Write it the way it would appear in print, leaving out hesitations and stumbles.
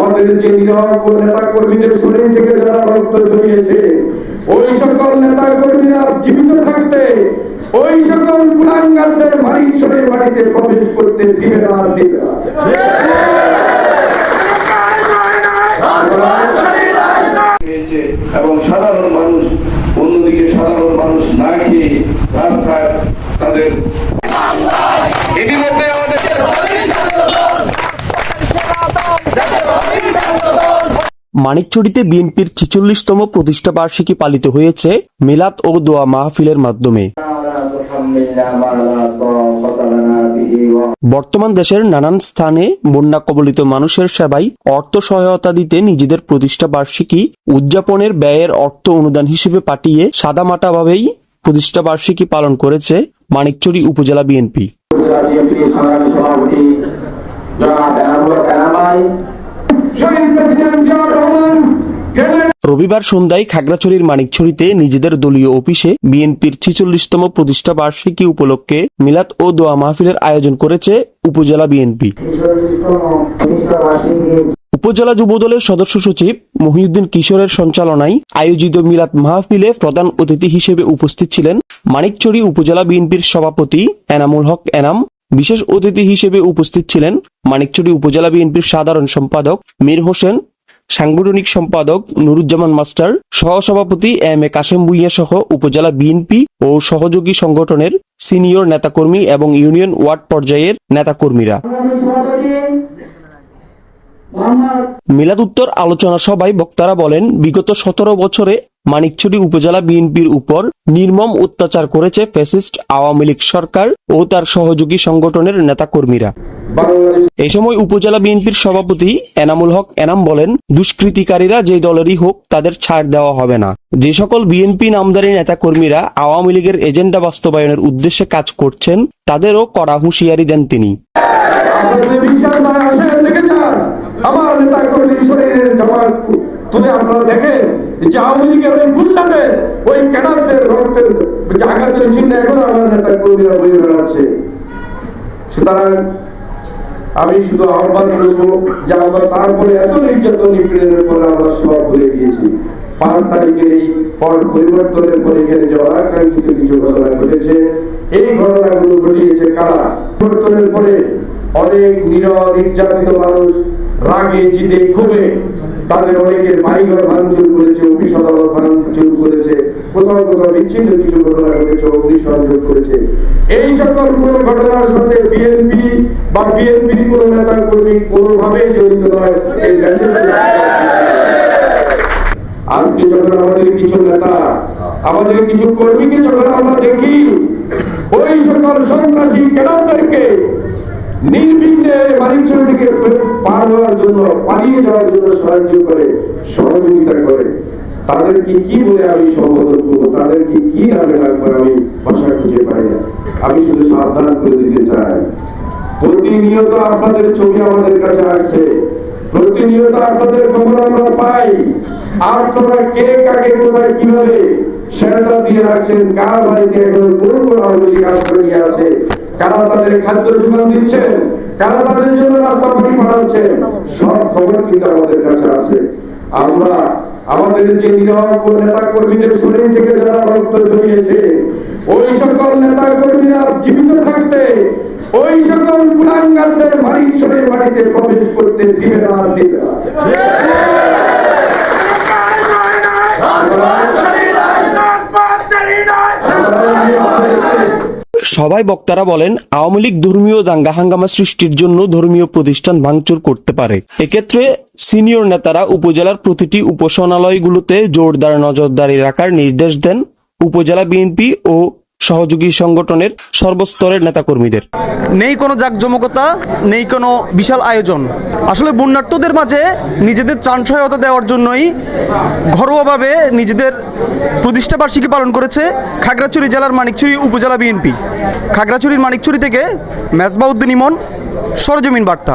আমাদের যে নিরহ নেতা কর্মীদের শরীর থেকে যারা রক্ত ঝরিয়েছে, ওই সকল নেতা কর্মীরা জীবিত থাকতে ওই সকল কুলাঙ্গারদের মানিকছড়ির মাটিতে প্রবেশ করতে দিবে না, দিবে না। এবং সাধারণ মানুষ, অন্যদিকে সাধারণ মানুষ না খেয়ে রাস্তায় তাদের ইতিমধ্যে আমাদের মানিকছড়িতে বিএনপির ৪৬তম প্রতিষ্ঠা বার্ষিকী পালিত হয়েছে মিলাদ ও দোয়া মাহফিলের মাধ্যমে। বর্তমান দেশের নানান স্থানে বন্যা কবলিত মানুষের সেবায় অর্থ সহায়তা দিতে নিজেদের প্রতিষ্ঠা বার্ষিকী উদযাপনের ব্যয়ের অর্থ অনুদান হিসেবে পাঠিয়ে সাদামাটাভাবেই প্রতিষ্ঠা বার্ষিকী পালন করেছে মানিকছড়ি উপজেলা বিএনপি। রবিবার সন্ধ্যায় খাগড়াছড়ির মানিকছড়িতে নিজেদের দলীয় অফিসে বিএনপির ৪৬তম প্রতিষ্ঠা বার্ষিকী উপলক্ষে মিলাদ ও দোয়া মাহফিলের আয়োজন করেছে উপজেলা বিএনপি। উপজেলা যুবদলের সদস্য সচিব মহিউদ্দিন কিশোরের সঞ্চালনায় আয়োজিত মিলাদ মাহফিলে প্রধান অতিথি হিসেবে উপস্থিত ছিলেন মানিকছড়ি উপজেলা বিএনপির সভাপতি এনামুল হক এনাম। বিশেষ অতিথি হিসেবে উপস্থিত ছিলেন মানিকছড়ি উপজেলা বিএনপির সাধারণ সম্পাদক মীর হোসেন, সাংগঠনিক সম্পাদক নুরুজ্জামান মাস্টার, সহসভাপতি এম এ কাশেম ভুঁইয়া সহ উপজেলা বিএনপি ও সহযোগী সংগঠনের সিনিয়র নেতাকর্মী এবং ইউনিয়ন ওয়ার্ড পর্যায়ের নেতাকর্মীরা। মিলাদ উত্তর আলোচনা সভায় বক্তারা বলেন, বিগত ১৭ বছরে মানিকছড়ি উপজেলা বিএনপির উপর নির্মম অত্যাচার করেছে ফ্যাসিস্ট আওয়ামী লীগ সরকার ও তার সহযোগী সংগঠনের নেতাকর্মীরা। এই সময় উপজেলা বিএনপির সভাপতি এনামুল হক এনাম বলেন, দুষ্কৃতিকারীরা যে দলেরই হোক তাদের ছাড় দেওয়া হবে না। যে সকল বিএনপি নামধারী নেতাকর্মীরা আওয়ামী লীগের এজেন্ডা বাস্তবায়নের উদ্দেশ্যে কাজ করছেন তাদেরও কড়া হুঁশিয়ারি দেন তিনি। আমার নেতা কর্মীর শরীরের জামা তুলে আপনারা দেখেন যে আওয়ামী লীগের ওই গুন্ডাদের, ওই ক্যাডারদের রক্তের আঘাতের চিহ্ন এখন আমার নেতা কর্মীরা বয়ে বেড়াচ্ছে। সুতরাং আমি শুধু আহ্বান করবো যে আমরা তারপরে এত নির্যাতন নিপীড়নের পরে আমরা সব ভুলে গিয়েছি। ৫ তারিখের এই পরিবর্তনের পরে এখানে যে অনাকাঙ্ক্ষিত কিছু ঘটনা ঘটেছে, এই ঘটনাগুলো ঘটিয়েছে কারা? পরিবর্তনের পরে অনেক নির্যাতিত মানুষ রাগে জিদে ক্ষোভে তাদের অনেকের বাড়িঘর ভাঙচুর করেছে, অফিস আদালত ভাঙচুর করেছে, কোথাও কোথাও বিচ্ছিন্ন কিছু ঘটনা ঘটেছে, অগ্নিসংযোগ করেছে। এই সকল কোন ঘটনার সাথে বিএনপি বা বিএনপির কোন নেতা কর্মী কোনোভাবেই জড়িত নয়। এই মেসেজ আজকে যখন আমাদের কিছু নেতা, আমাদের কিছু কর্মীকে যখন আমরা দেখি ওই সকল সন্ত্রাসী ক্যাডারদেরকে নির্বিঘ্নে মানিকছড়ি থেকে পার হওয়ার জন্য, পালিয়ে যাওয়ার জন্য সাহায্য করে, সহযোগিতা করে, তাদেরকে কি বলে আমি সম্বোধন করবো, তাদেরকে কি নামে রাখবো আমি ভাষা খুঁজে পাই না। আমি শুধু সাবধান করে দিতে চাই, প্রতিনিয়ত আপনাদের ছবি আমাদের কাছে আসছে, প্রতিনিয়ত আপনাদের খবর আমরা পাই। আপনারা কে কাকে কোথায় কিভাবে শেল্টার দিয়ে রাখছেন, কার বাড়িতে এখন কোন কোন আওয়ামী লীগ আশ্রয় আছে, কারা তাদের খাদ্য যোগান দিচ্ছেন, কারা তাদের জন্য রাস্তা পানি পাঠাচ্ছেন, সব খবর কিন্তু আমাদের কাছে আছে। আমরা আমাদের যে নিরহ নেতা কর্মীদের শরীর থেকে যারা রক্ত ঝরিয়েছে, ওই সকল নেতা কর্মীরা জীবিত থাকতে ওই সকল কুলাঙ্গারদের মানিকছড়ির মাটিতে প্রবেশ করতে দিবে না, দিবে না। সভায় বক্তারা বলেন, আওয়ামী লীগ ধর্মীয় দাঙ্গা হাঙ্গামা সৃষ্টির জন্য ধর্মীয় প্রতিষ্ঠান ভাঙচুর করতে পারে। এক্ষেত্রে সিনিয়র নেতারা উপজেলার প্রতিটি উপাসনালয়গুলোতে জোরদার নজরদারি রাখার নির্দেশ দেন উপজেলা বিএনপি ও সহযোগী সংগঠনের সর্বস্তরের নেতাকর্মীদের। নেই কোনো জাঁকজমকতা, নেই কোনো বিশাল আয়োজন। আসলে বন্যার্তদের মাঝে নিজেদের ত্রাণ সহায়তা দেওয়ার জন্যই ঘরোয়াভাবে নিজেদের প্রতিষ্ঠা বার্ষিকী পালন করেছে খাগড়াছড়ি জেলার মানিকছড়ি উপজেলা বিএনপি। খাগড়াছড়ির মানিকছড়ি থেকে মেজবাউদ্দিন ইমন, সরজমিন বার্তা।